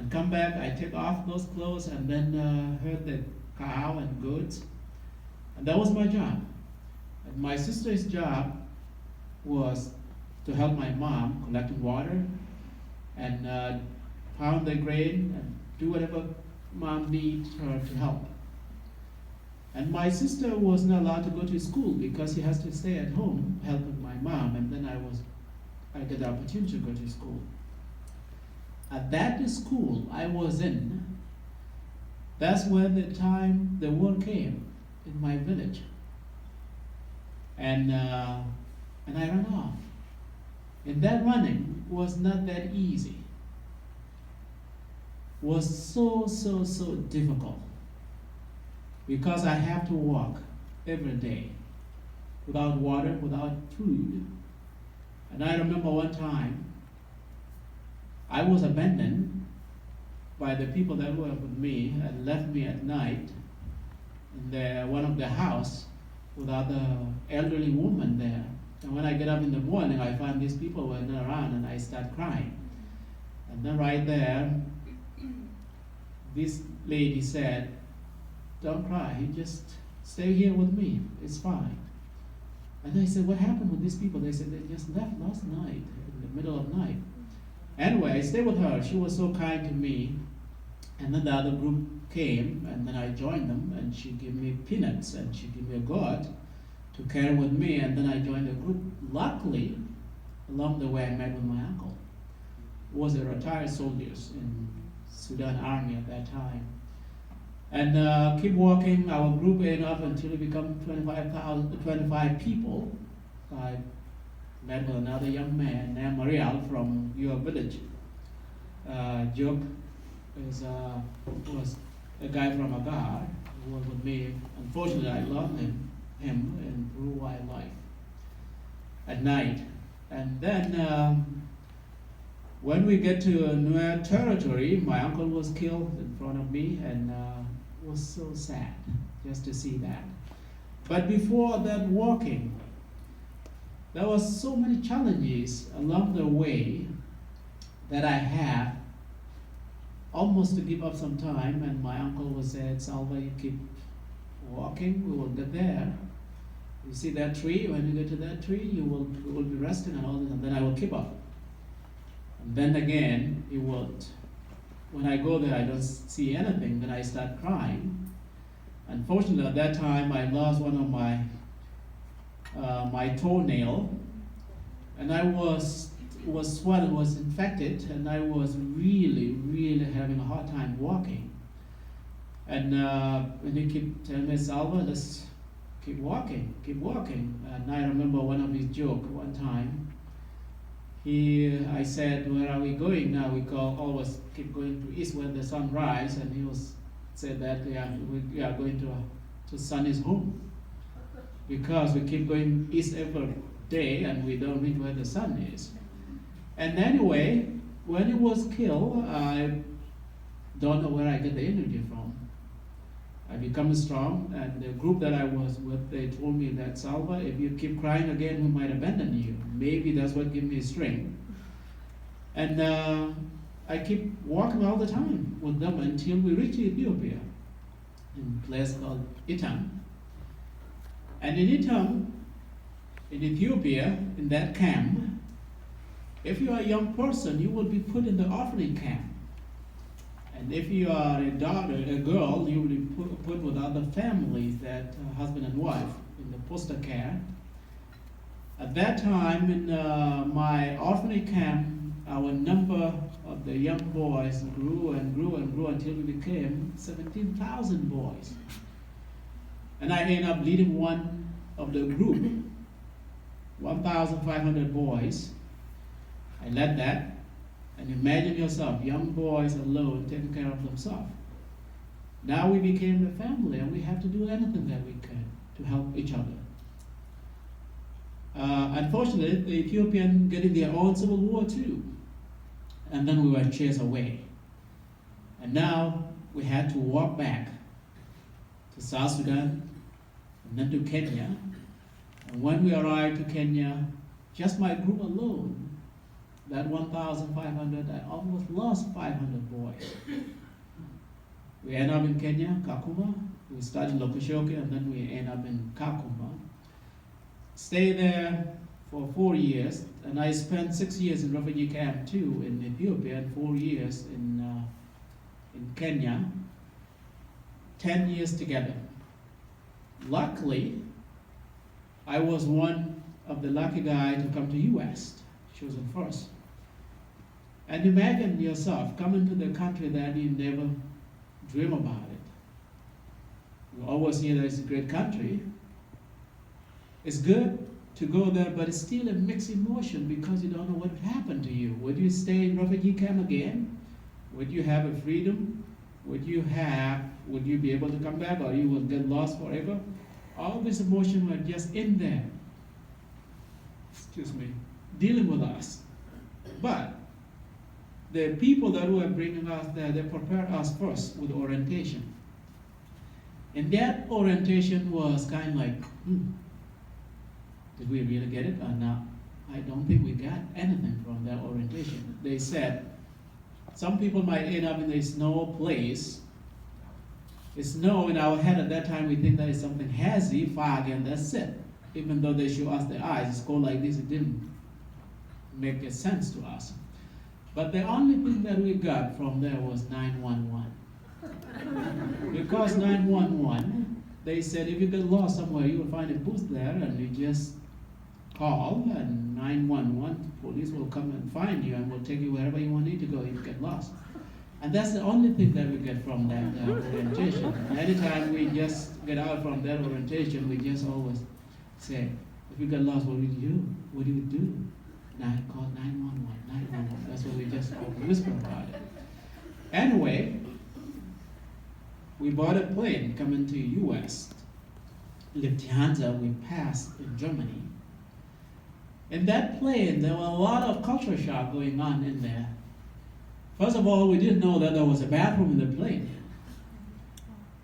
And come back, I take off those clothes and then herd the cow and goats. And that was my job. And my sister's job was to help my mom collecting water and pound the grain and do whatever mom needs her to help. And my sister was not allowed to go to school because she has to stay at home helping my mom. And then I got the opportunity to go to school. At that school I was in, that's when the time the war came in my village. And I ran off. And that running was not that easy. Was so difficult because I have to walk every day without water, without food. And I remember one time I was abandoned by the people that were with me and left me at night in one of the house without the elderly woman there. And when I get up in the morning, I find these people were not around and I start crying. And then right there, this lady said, "Don't cry, you just stay here with me, it's fine." And I said, "What happened with these people?" They said, "They just left last night, in the middle of the night." Anyway, I stayed with her, she was so kind to me. And then the other group came, and then I joined them, and she gave me peanuts, and she gave me a goat to carry with me, and then I joined the group. Luckily, along the way I met with my uncle, who was a retired soldier in Sudan Army at that time. And keep walking, our group ended up until we become 25 people. I met with another young man named Marial from your village. Job was a guy from Agar who was with me. Unfortunately, I lost him in Peru wildlife at night. And then when we get to Nuer territory, my uncle was killed in front of me, and it was so sad just to see that. But before that walking, there was so many challenges along the way that I had almost to give up some time, and my uncle was said, "Salva, you keep walking, we will get there. You see that tree? When you get to that tree, you will be resting and all this, and then I will keep up." And then again, it won't. When I go there, I don't see anything, then I start crying. Unfortunately, at that time, I lost one of my toenail, and I was swollen, was infected, and I was really having a hard time walking. And he kept telling me, "Salva, let's keep walking. And I remember one of his jokes one time. I said, "Where are we going now? We always keep going to east where the sun rises," and he said that we are going to sun's home because we keep going east every day and we don't reach where the sun is. And anyway, when he was killed, I don't know where I get the energy from. I become strong, and the group that I was with, they told me that, "Salva, if you keep crying again, we might abandon you." Maybe that's what gave me strength. And I keep walking all the time with them until we reach Ethiopia, in a place called Itam. And in Itam, in Ethiopia, in that camp, if you are a young person, you will be put in the orphanage camp. And if you are a girl, you will be put with other families, that husband and wife, in the foster care. At that time, in my orphanage camp, our number of the young boys grew until we became 17,000 boys. And I ended up leading one of the group, 1,500 boys. I led that. And imagine yourself, young boys alone taking care of themselves. Now we became a family, and we have to do anything that we can to help each other. Unfortunately, the Ethiopians getting their own civil war too. And then we were chased away. And now we had to walk back to South Sudan and then to Kenya. And when we arrived to Kenya, just my group alone, That 1,500, I almost lost 500 boys. We end up in Kenya, Kakuma. We started Lokushoki, and then we end up in Kakuma. Stay there for 4 years, and I spent 6 years in refugee camp too in Ethiopia, and 4 years in Kenya. 10 years together. Luckily, I was one of the lucky guys to come to U.S., chosen first. And imagine yourself coming to the country that you never dream about it. You always hear that it's a great country. It's good to go there, but it's still a mixed emotion because you don't know what would happen to you. Would you stay in refugee camp again? Would you have a freedom? Would you be able to come back, or you will get lost forever? All these emotions were just in there, dealing with us. But the people that were bringing us there, they prepared us first with orientation. And that orientation was kind of like, did we really get it or not? I don't think we got anything from that orientation. They said, some people might end up in a snow place. It's snow in our head at that time, we think that is something hazy, fog, and that's it. Even though they show us the eyes, it's cold like this, it didn't make a sense to us. But the only thing that we got from there was 911. Because 911, they said if you get lost somewhere, you will find a booth there, and you just call, and 911, police will come and find you and will take you wherever you need to go if you get lost. And that's the only thing that we get from that orientation. Anytime we just get out from that orientation, we just always say, if you get lost, what do you do? What do you do? Call 911, 911. That's what we just whisper about it. Anyway, we bought a plane coming to U.S. Lufthansa, we passed in Germany. In that plane, there were a lot of culture shock going on in there. First of all, we didn't know that there was a bathroom in the plane.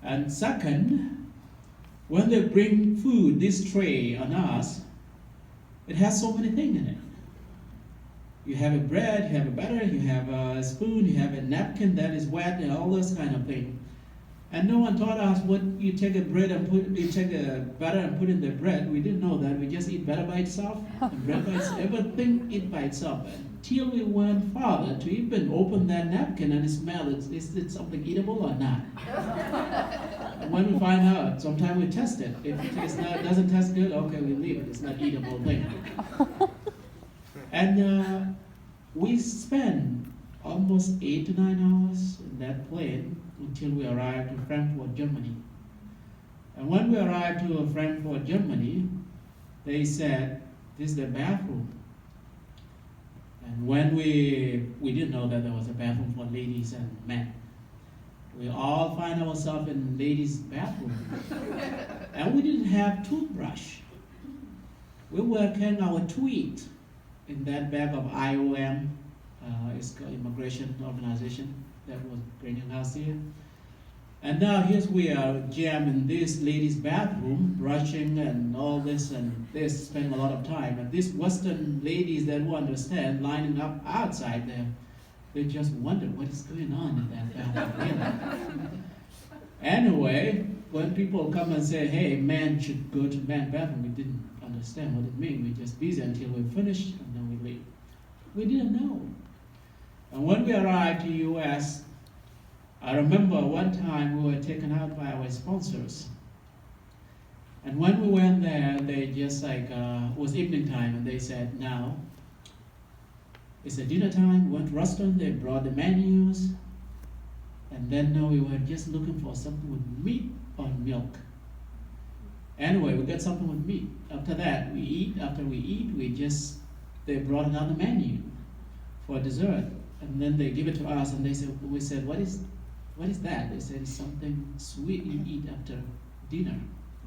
And second, when they bring food, this tray on us, it has so many things in it. You have a bread, you have a butter, you have a spoon, you have a napkin that is wet, and all this kind of thing. And no one taught us what you take a butter and put in the bread. We didn't know that. We just eat butter by itself, and bread by itself, everything eat by itself. Until we went farther to even open that napkin and smell it, is it something eatable or not? And when we find out, sometimes we test it. If it doesn't taste good, okay, we leave it. It's not eatable thing. And we spent almost 8 to 9 hours in that plane until we arrived in Frankfurt, Germany. And when we arrived to Frankfurt, Germany, they said, this is the bathroom. And when we didn't know that there was a bathroom for ladies and men. We all find ourselves in ladies' bathroom. And we didn't have toothbrush. We were carrying our tweet in that bag of IOM, it's called Immigration Organization that was bringing us here. And now here's we are jammed in this ladies' bathroom, brushing and all this, and they spend a lot of time. And these Western ladies that who understand, lining up outside there, they just wonder what is going on in that bathroom. Anyway, when people come and say, hey, men should go to men's bathroom, we didn't understand what it means. We're just busy until we finish, and then we leave. We didn't know. And when we arrived to U.S., I remember one time we were taken out by our sponsors. And when we went there, they just it was evening time, and they said, now, it's a dinner time. We went to restaurant, they brought the menus, and then we were just looking for something with meat or milk. Anyway, we got something with meat. After that, we eat. After we eat, they brought another menu for dessert. And then they give it to us, and we said, what is that? They said, it's something sweet you eat after dinner,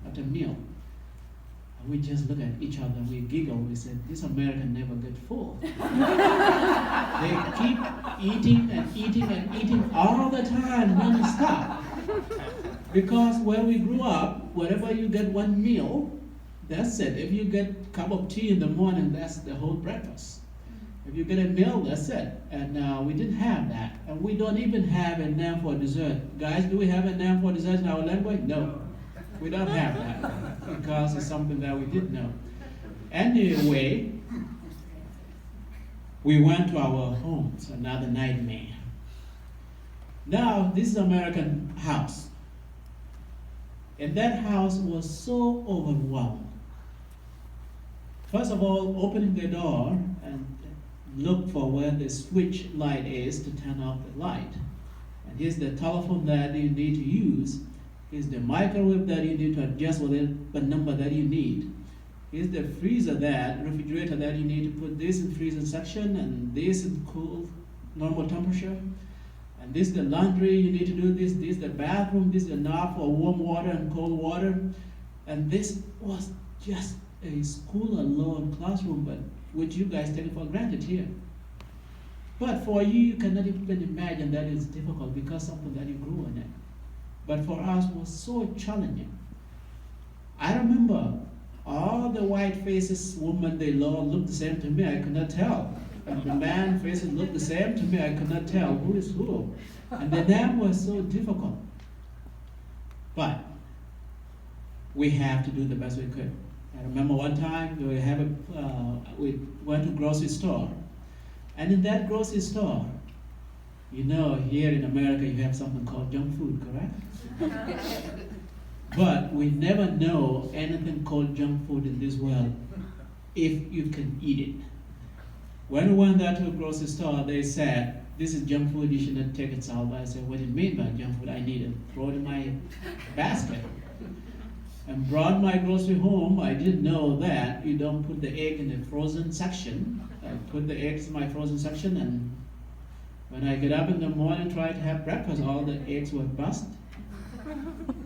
after meal. And we just look at each other, we giggle, we said, this American never get full. They keep eating and eating and eating all the time, non-stop. Because where we grew up, wherever you get one meal, that's it. If you get a cup of tea in the morning, that's the whole breakfast. If you get a meal, that's it. And we didn't have that. And we don't even have a name for dessert. Guys, do we have a name for dessert in our language? No. We don't have that because it's something that we didn't know. Anyway, we went to our homes, another nightmare. Now, this is American house. And that house was so overwhelmed. First of all, opening the door and look for where the switch light is to turn off the light. And here's the telephone that you need to use. Here's the microwave that you need to adjust with the number that you need. Here's the freezer refrigerator that you need to put this in freezer section and this in cool, normal temperature. And this is the laundry, you need to do this. This is the bathroom, this is the knob for warm water and cold water. And this was just a school alone classroom, but which you guys take for granted here. But for you, you cannot even imagine that it's difficult because something that you grew in it. But for us, it was so challenging. I remember all the white faces, women they love, looked the same to me. I could not tell. And the man faces looked the same to me. I could not tell who is who. And the name was so difficult. But we have to do the best we could. I remember one time we went to grocery store. And in that grocery store, you know, here in America you have something called junk food, correct? But we never know anything called junk food in this world if you can eat it. When we went there to a grocery store, they said, this is junk food, you should not take it, Salva. I said, what do you mean by junk food? I need it. Throw it in my basket. And brought my grocery home. I didn't know that you don't put the egg in the frozen section. I put the eggs in my frozen section, and when I get up in the morning, try to have breakfast, all the eggs were bust.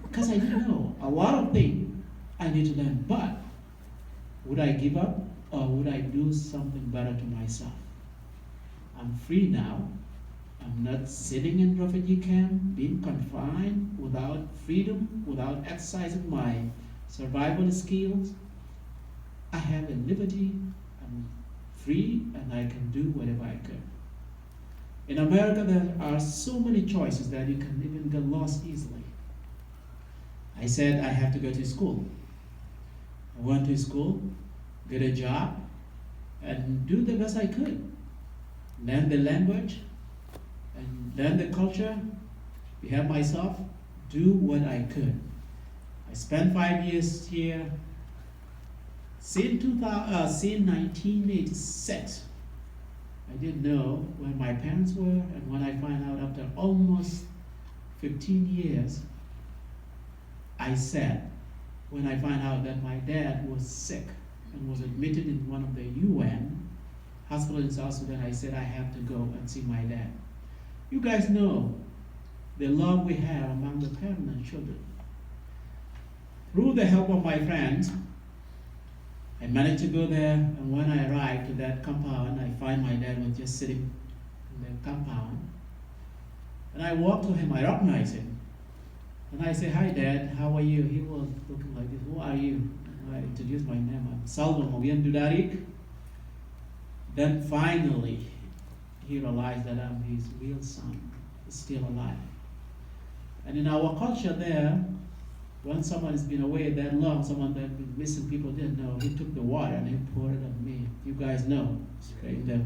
Because I didn't know. A lot of things I need to learn. But would I give up or would I do something better to myself? I'm free now. I'm not sitting in refugee camp, being confined, without freedom, without exercising my survival skills. I have a liberty, I'm free, and I can do whatever I could. In America, there are so many choices that you can even get lost easily. I said I have to go to school. I went to school, get a job, and do the best I could. Learn the language, and learn the culture, behave myself, do what I could. I spent 5 years here. Since 1986, I didn't know where my parents were, and when I find out after almost 15 years, I said, when I find out that my dad was sick and was admitted in one of the UN hospitals in South Sudan, I said I have to go and see my dad. You guys know the love we have among the parents and children. Through the help of my friends, I managed to go there, and when I arrived to that compound, I find my dad was just sitting in the compound. And I walked to him, I recognized him. And I say, hi Dad, how are you? He was looking like this, who are you? And I introduced my name, I'm Salva Dut. Then finally, he realized that I'm his real son, is still alive. And in our culture there, when someone has been away that long, someone that has been missing, people didn't know, he took the water and he poured it on me. You guys know, spraying the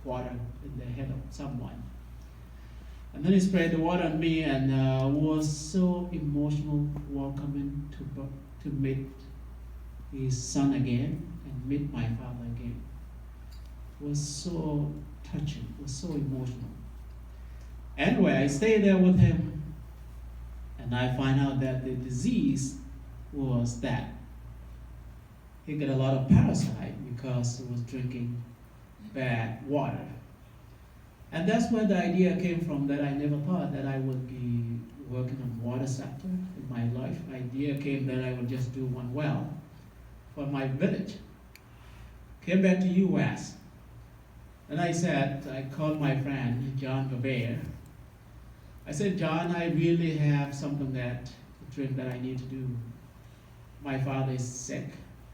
water in the head of someone. And then he sprayed the water on me, and was so emotional welcoming to meet his son again and meet my father again. It was so touching, it was so emotional. Anyway, I stayed there with him, and I find out that the disease was that he got a lot of parasite because he was drinking bad water. And that's where the idea came from, that I never thought that I would be working in the water sector in my life. The idea came that I would just do one well for my village. Came back to US. And I called my friend, John Gobert. I said, John, I really have something to drink that I need to do. My father is sick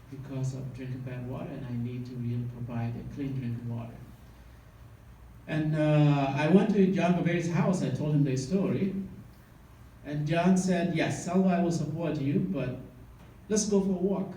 because of drinking bad water, and I need to really provide a clean drinking water. And I went to John Bavari's house. I told him the story. And John said, yes, Salva, I will support you, but let's go for a walk.